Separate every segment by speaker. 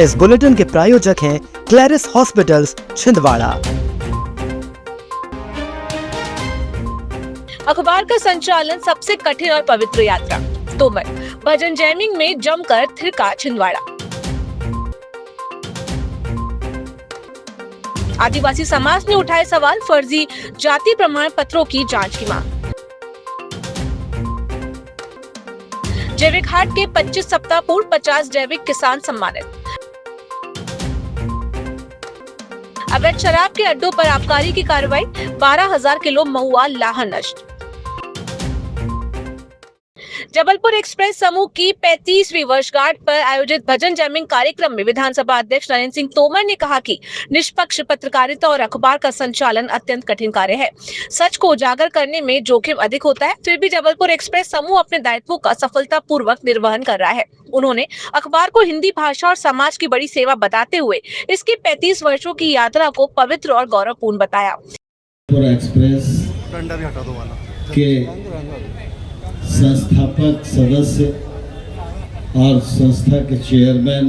Speaker 1: इस बुलेटिन के प्रायोजक हैं क्लैरिस हॉस्पिटल्स छिंदवाड़ा।
Speaker 2: अखबार का संचालन सबसे कठिन और पवित्र यात्रा, तोमर भजन जैमिंग में जमकर थिरका छिंदवाड़ा। आदिवासी समाज ने उठाए सवाल, फर्जी जाति प्रमाण पत्रों की जांच की मांग। जैविक हाट के 25 सप्ताह पूर्व 50 जैविक किसान सम्मानित। अवैध शराब के अड्डों पर आबकारी की कार्रवाई, 12,000 किलो महुआ लाह नष्ट। जबलपुर एक्सप्रेस समूह की 35वीं वर्षगांठ पर आयोजित भजन जैमिंग कार्यक्रम में विधानसभा अध्यक्ष नरेंद्र सिंह तोमर ने कहा कि निष्पक्ष पत्रकारिता और अखबार का संचालन अत्यंत कठिन कार्य है। सच को उजागर करने में जोखिम अधिक होता है, फिर भी जबलपुर एक्सप्रेस समूह अपने दायित्वों का सफलतापूर्वक निर्वहन कर रहा है। उन्होंने अखबार को हिंदी भाषा और समाज की बड़ी सेवा बताते हुए इसकी 35 वर्षों की यात्रा को पवित्र और गौरवपूर्ण बताया।
Speaker 3: एक्सप्रेस के संस्थापक सदस्य और संस्था के चेयरमैन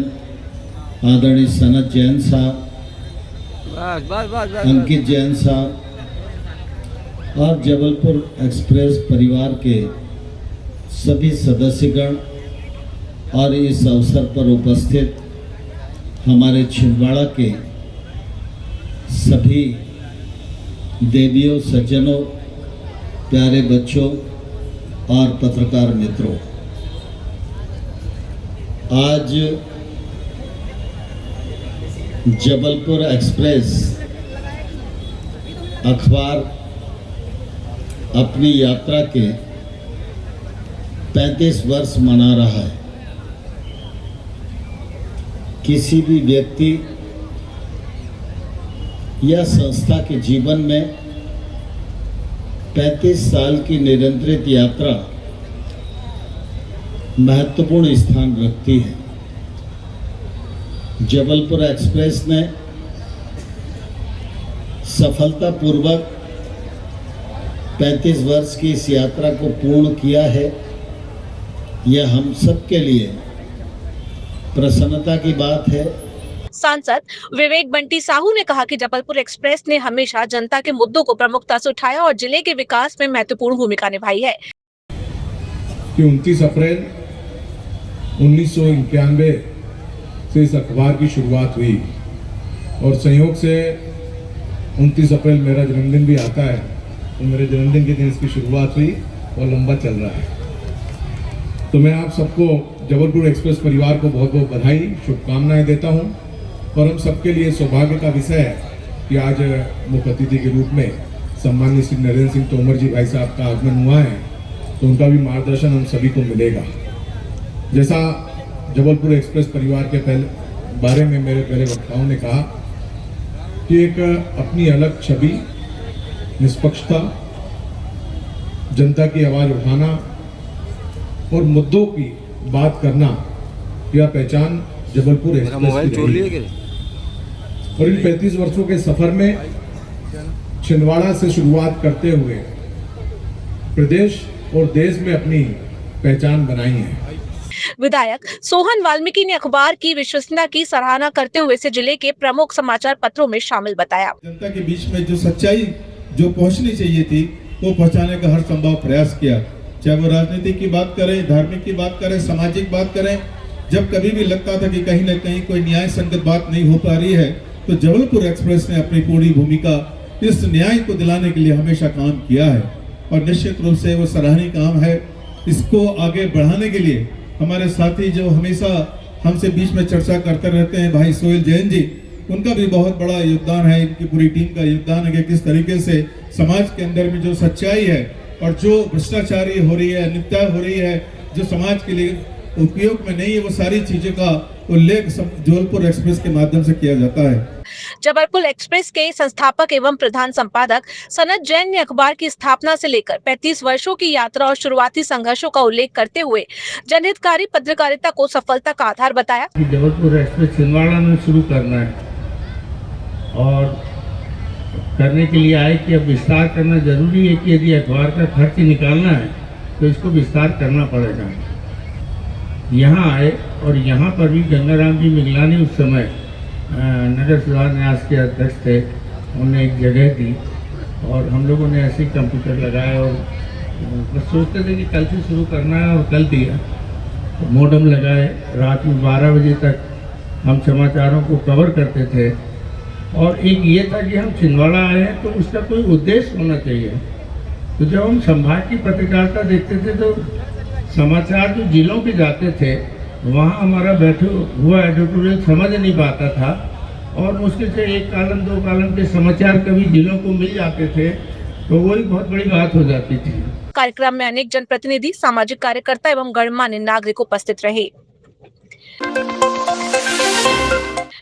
Speaker 3: आदरणीय सनत जैन साहब, अंकित जैन साहब और जबलपुर एक्सप्रेस परिवार के सभी सदस्यगण और इस अवसर पर उपस्थित हमारे छिंदवाड़ा के सभी देवियों, सज्जनों, प्यारे बच्चों और पत्रकार मित्रों, आज जबलपुर एक्सप्रेस अखबार अपनी यात्रा के 35 वर्ष मना रहा है। किसी भी व्यक्ति या संस्था के जीवन में 35 साल की निरंतरित यात्रा महत्वपूर्ण स्थान रखती है। जबलपुर एक्सप्रेस ने सफलतापूर्वक 35 वर्ष की इस यात्रा को पूर्ण किया है। यह हम सब के लिए प्रसन्नता की बात है।
Speaker 2: सांसद विवेक बंटी साहू ने कहा कि जबलपुर एक्सप्रेस ने हमेशा जनता के मुद्दों को प्रमुखता से उठाया और जिले के विकास में महत्वपूर्ण भूमिका निभाई है।
Speaker 4: 29 अप्रैल 1991 से इस अखबार की शुरुआत हुई और संयोग से 29 अप्रैल मेरा जन्मदिन भी आता है, तो मेरे जन्मदिन के दिन इसकी शुरुआत हुई और लंबा चल रहा है। तो मैं आप सबको जबलपुर एक्सप्रेस परिवार को बहुत बहुत बधाई, शुभकामनाएं देता हूं। और हम सबके लिए सौभाग्य का विषय है कि आज मुख्य अतिथि के रूप में सम्माननीय श्री नरेंद्र सिंह तोमर जी भाई साहब का आगमन हुआ है, तो उनका भी मार्गदर्शन हम सभी को मिलेगा। जैसा जबलपुर एक्सप्रेस परिवार के बारे में मेरे पहले वक्ताओं ने कहा कि एक अपनी अलग छवि, निष्पक्षता, जनता की आवाज़ उठाना और मुद्दों की बात करना, यह पहचान जबलपुर एक्सप्रेस की रही है। और इन 35 वर्षों के सफर में छिंदवाड़ा से शुरुआत करते हुए प्रदेश और देश में अपनी पहचान बनाई है।
Speaker 2: विधायक सोहन वाल्मीकि ने अखबार की विश्वसनीयता की सराहना करते हुए इसे जिले के प्रमुख समाचार पत्रों में शामिल बताया।
Speaker 5: जनता के बीच में जो सच्चाई जो पहुंचनी चाहिए थी, वो पहुंचाने का हर संभव प्रयास किया। चाहे वो राजनीति की बात करें, धार्मिक की बात करें, सामाजिक बात करें। जब कभी भी लगता था कि कहीं न कहीं कोई न्याय संगत बात नहीं हो पा रही है, तो जबलपुर एक्सप्रेस ने अपनी पूरी भूमिका इस न्याय को दिलाने के लिए हमेशा काम किया है और निश्चित रूप से वो सराहनीय काम है। इसको आगे बढ़ाने के लिए हमारे साथी जो हमेशा हमसे बीच में चर्चा करते रहते हैं, भाई सोहेल जैन जी, उनका भी बहुत बड़ा योगदान है। इनकी पूरी टीम का योगदान है कि किस तरीके से समाज के अंदर में जो सच्चाई है और जो भ्रष्टाचारी हो रही है, अनित्य हो रही है, जो समाज के लिए उपयोग में नहीं है, वो सारी चीजों का उल्लेख जबलपुर एक्सप्रेस के माध्यम से किया जाता है।
Speaker 2: जबलपुर एक्सप्रेस के संस्थापक एवं प्रधान संपादक सनत जैन ने अखबार की स्थापना से लेकर 35 वर्षों की यात्रा और शुरुआती संघर्षों का उल्लेख करते हुए जनहितकारी पत्रकारिता को सफलता का आधार बताया।
Speaker 6: जबलपुर एक्सप्रेस छिंदवाड़ा में शुरू करना है और करने के लिए आए कि अब विस्तार करना जरूरी है कि यदि अखबार का खर्च निकालना है तो इसको विस्तार करना पड़ेगा। यहाँ आए और यहाँ पर भी गंगाराम जी मिगलानी उस समय नगर सुधार न्यास के अध्यक्ष थे, उन्होंने एक जगह दी और हम लोगों ने ऐसे ही कंप्यूटर लगाए और बस सोचते थे कि कल से शुरू करना है और कल दिया। तो मोडम लगाए, रात में 12 बजे तक हम समाचारों को कवर करते थे और एक ये था कि हम छिंदवाड़ा आए हैं तो उसका कोई उद्देश्य होना चाहिए। तो जब हम संभाग की पत्रकारिता देखते थे तो समाचार जो जिलों के जाते थे वहाँ हमारा बैठे हुआ एडिटोरियल समझ नहीं पाता था और मुश्किल से एक कालम दो कालम के समाचार कभी जिलों को मिल जाते थे तो वही बहुत बड़ी बात हो जाती थी।
Speaker 2: कार्यक्रम में अनेक जनप्रतिनिधि, सामाजिक कार्यकर्ता एवं गणमान्य नागरिक उपस्थित रहे।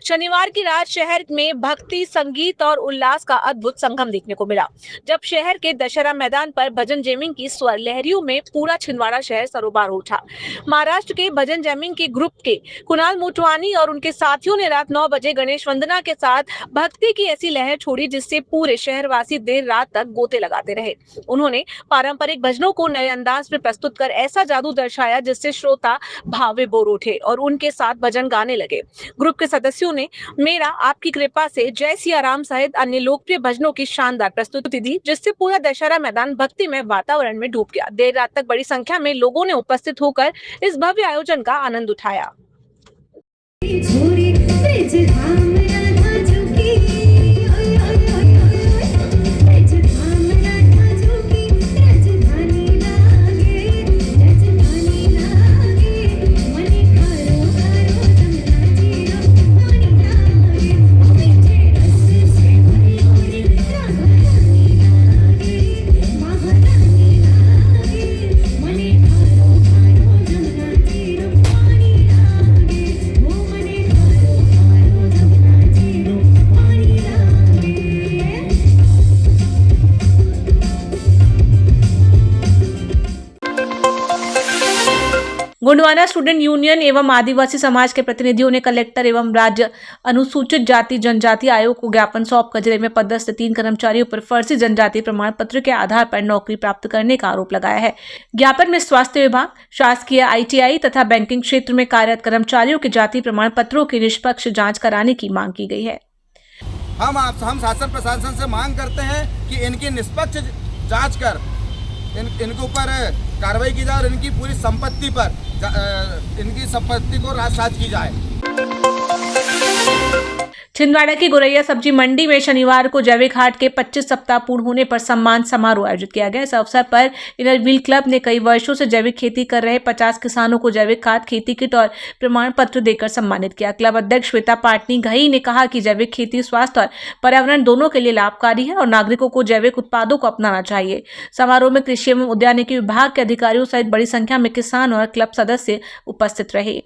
Speaker 2: शनिवार की रात शहर में भक्ति, संगीत और उल्लास का अद्भुत संगम देखने को मिला, जब शहर के दशहरा मैदान पर भजन जैमिंग की स्वर लहरियों में पूरा छिंदवाड़ा शहर सरोबार उठा। महाराष्ट्र के भजन जैमिंग के ग्रुप के कुणाल मोटवानी और उनके साथियों ने रात 9 बजे गणेश वंदना के साथ भक्ति की ऐसी लहर छोड़ी जिससे पूरे शहरवासी देर रात तक गोते लगाते रहे। उन्होंने पारंपरिक भजनों को नए अंदाज में प्रस्तुत कर ऐसा जादू दर्शाया जिससे श्रोता भावे बोर उठे और उनके साथ भजन गाने लगे। ग्रुप के सदस्यों ने मेरा आपकी कृपा से, जय सिया राम सहित अन्य लोकप्रिय भजनों की शानदार प्रस्तुति दी, जिससे पूरा दशहरा मैदान भक्तिमय वातावरण में डूब गया। देर रात तक बड़ी संख्या में लोगों ने उपस्थित होकर इस भव्य आयोजन का आनंद उठाया। गोंडवाना स्टूडेंट यूनियन एवं आदिवासी समाज के प्रतिनिधियों ने कलेक्टर एवं राज्य अनुसूचित जाति जनजाति आयोग को ज्ञापन सौंपकर जिले में पदस्थ 3 कर्मचारियों पर फर्जी जनजाति प्रमाण पत्र के आधार पर नौकरी प्राप्त करने का आरोप लगाया है। ज्ञापन में स्वास्थ्य विभाग, शासकीय ITI तथा बैंकिंग क्षेत्र में कार्यरत कर्मचारियों के जाति प्रमाण पत्रों की निष्पक्ष जाँच कराने की मांग की गई है।
Speaker 7: हम शासन प्रशासन से मांग करते हैं कि इनकी निष्पक्ष जांच कर इनके ऊपर कार्रवाई की जाए और इनकी पूरी संपत्ति पर इनकी संपत्ति को राजसाज की जाए।
Speaker 2: छिंदवाड़ा की गोरैया सब्जी मंडी में शनिवार को जैविक हाट के 25 सप्ताह पूर्ण होने पर सम्मान समारोह आयोजित किया गया। इस अवसर पर इनर व्हील क्लब ने कई वर्षों से जैविक खेती कर रहे 50 किसानों को जैविक खाद, खेती किट और प्रमाण पत्र देकर सम्मानित किया। क्लब अध्यक्ष श्वेता पाटनी घई ने कहा कि जैविक खेती स्वास्थ्य और पर्यावरण दोनों के लिए लाभकारी है और नागरिकों को जैविक उत्पादों को अपनाना चाहिए। समारोह में कृषि एवं उद्यानिकी विभाग के अधिकारियों सहित बड़ी संख्या में किसान और क्लब सदस्य उपस्थित रहे।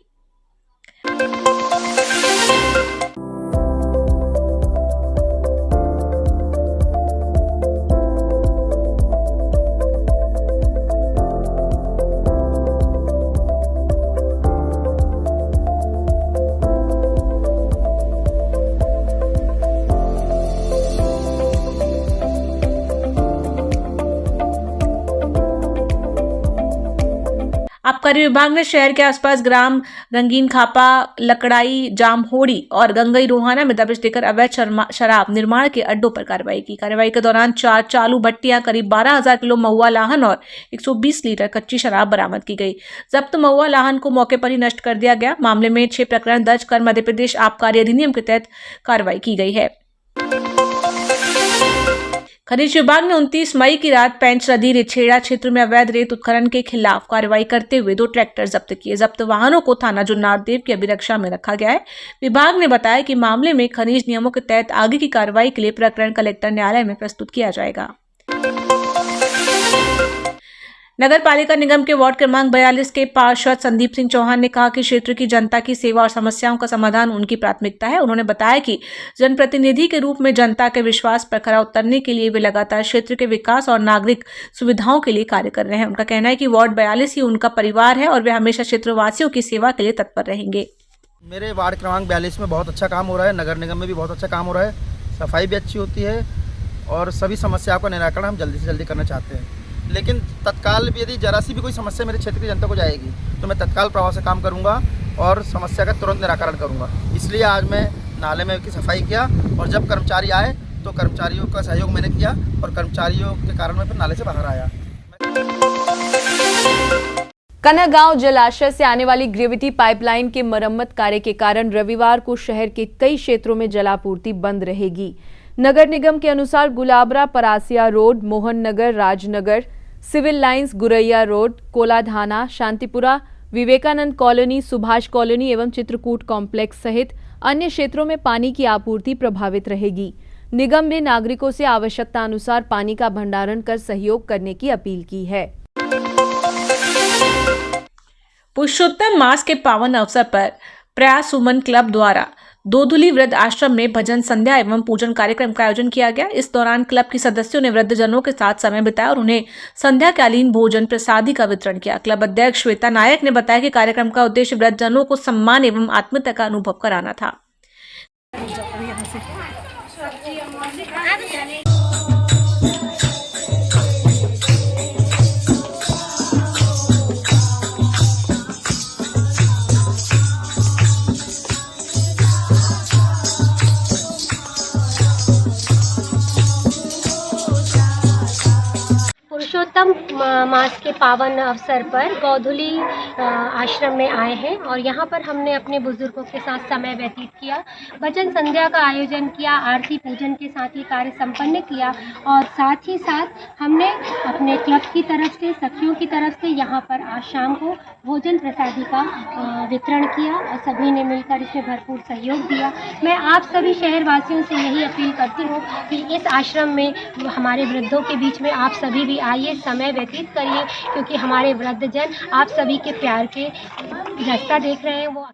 Speaker 2: आबकारी विभाग ने शहर के आसपास ग्राम रंगीन खापा, लकड़ाई, जामहोड़ी और गंगई रोहाना में दबिश देकर अवैध शराब निर्माण के अड्डों पर कार्रवाई की। कार्रवाई के दौरान 4 चालू भट्टियां, करीब 12,000 किलो महुआ लाहन और 120 लीटर कच्ची शराब बरामद की गई। जब्त महुआ लाहन को मौके पर ही नष्ट कर दिया गया। मामले में 6 प्रकरण दर्ज कर मध्य प्रदेश आबकारी अधिनियम के तहत कार्रवाई की गई है। खनिज विभाग ने 29 मई की रात पेंच नदी रिछेड़ा क्षेत्र में अवैध रेत उत्खनन के खिलाफ कार्रवाई करते हुए 2 ट्रैक्टर जब्त किए। जब्त वाहनों को थाना जुन्नारदेव की अभिरक्षा में रखा गया है। विभाग ने बताया कि मामले में खनिज नियमों के तहत आगे की कार्रवाई के लिए प्रकरण कलेक्टर न्यायालय में प्रस्तुत किया जाएगा। नगर पालिका निगम के वार्ड क्रमांक 42 के पार्षद संदीप सिंह चौहान ने कहा कि क्षेत्र की जनता की सेवा और समस्याओं का समाधान उनकी प्राथमिकता है। उन्होंने बताया कि जनप्रतिनिधि के रूप में जनता के विश्वास पर खरा उतरने के लिए वे लगातार क्षेत्र के विकास और नागरिक सुविधाओं के लिए कार्य कर रहे हैं। उनका कहना है कि वार्ड 42 ही उनका परिवार है और वे हमेशा क्षेत्रवासियों की सेवा के लिए तत्पर रहेंगे।
Speaker 7: मेरे वार्ड क्रमांक 42 में बहुत अच्छा काम हो रहा है। नगर निगम में भी बहुत अच्छा काम हो रहा है। सफाई भी अच्छी होती है और सभी समस्याओं का निराकरण हम जल्दी से जल्दी करना चाहते हैं। लेकिन तत्काल यदि जरा सी भी कोई समस्या मेरे क्षेत्र की जनता को जाएगी तो मैं तत्काल प्रभाव से काम करूंगा और समस्या का तुरंत निराकरण करूंगा। इसलिए आज मैं नाले में की सफाई किया और जब कर्मचारी आए तो कर्मचारियों का सहयोग मैंने किया और कर्मचारियों के कारण मैं फिर नाले से बाहर आया।
Speaker 8: कनागांव जलाशय से आने वाली ग्रेविटी पाइपलाइन के मरम्मत कार्य के कारण रविवार को शहर के कई क्षेत्रों में जलापूर्ति बंद रहेगी। नगर निगम के अनुसार Gulabra Parasia road, Mohan Nagar, Rajnagar, civil lines, Guraiya road, Koladhana, Shantipura, Vivekanand colony, Subhash colony एवं चित्रकूट कॉम्प्लेक्स सहित अन्य क्षेत्रों में पानी की आपूर्ति प्रभावित रहेगी। निगम ने नागरिकों से आवश्यकता अनुसार पानी का भंडारण कर सहयोग करने की अपील की है।
Speaker 2: पुरुषोत्तम मास के पावन अवसर पर प्रयास सुमन क्लब द्वारा दोधुली वृद्ध आश्रम में भजन संध्या एवं पूजन कार्यक्रम का आयोजन किया गया। इस दौरान क्लब के सदस्यों ने वृद्धजनों के साथ समय बिताया और उन्हें संध्याकालीन भोजन प्रसादी का वितरण किया। क्लब अध्यक्ष श्वेता नायक ने बताया कि कार्यक्रम का उद्देश्य वृद्धजनों को सम्मान एवं आत्मीयता का अनुभव कराना था।
Speaker 9: पुरुषोत्तम मास के पावन अवसर पर गौधुली आश्रम में आए हैं और यहाँ पर हमने अपने बुजुर्गों के साथ समय व्यतीत किया, भजन संध्या का आयोजन किया, आरती पूजन के साथ ये कार्य संपन्न किया और साथ ही साथ हमने अपने क्लब की तरफ से, सखियों की तरफ से यहाँ पर आज शाम को भोजन प्रसादी का वितरण किया और सभी ने मिलकर इसमें भरपूर सहयोग दिया। मैं आप सभी शहरवासियों से यही अपील करती हूँ कि इस आश्रम में हमारे वृद्धों के बीच में आप सभी भी आइए, समय व्यतीत करिए, क्योंकि हमारे वृद्धजन आप सभी के प्यार के रास्ता देख रहे हैं। वो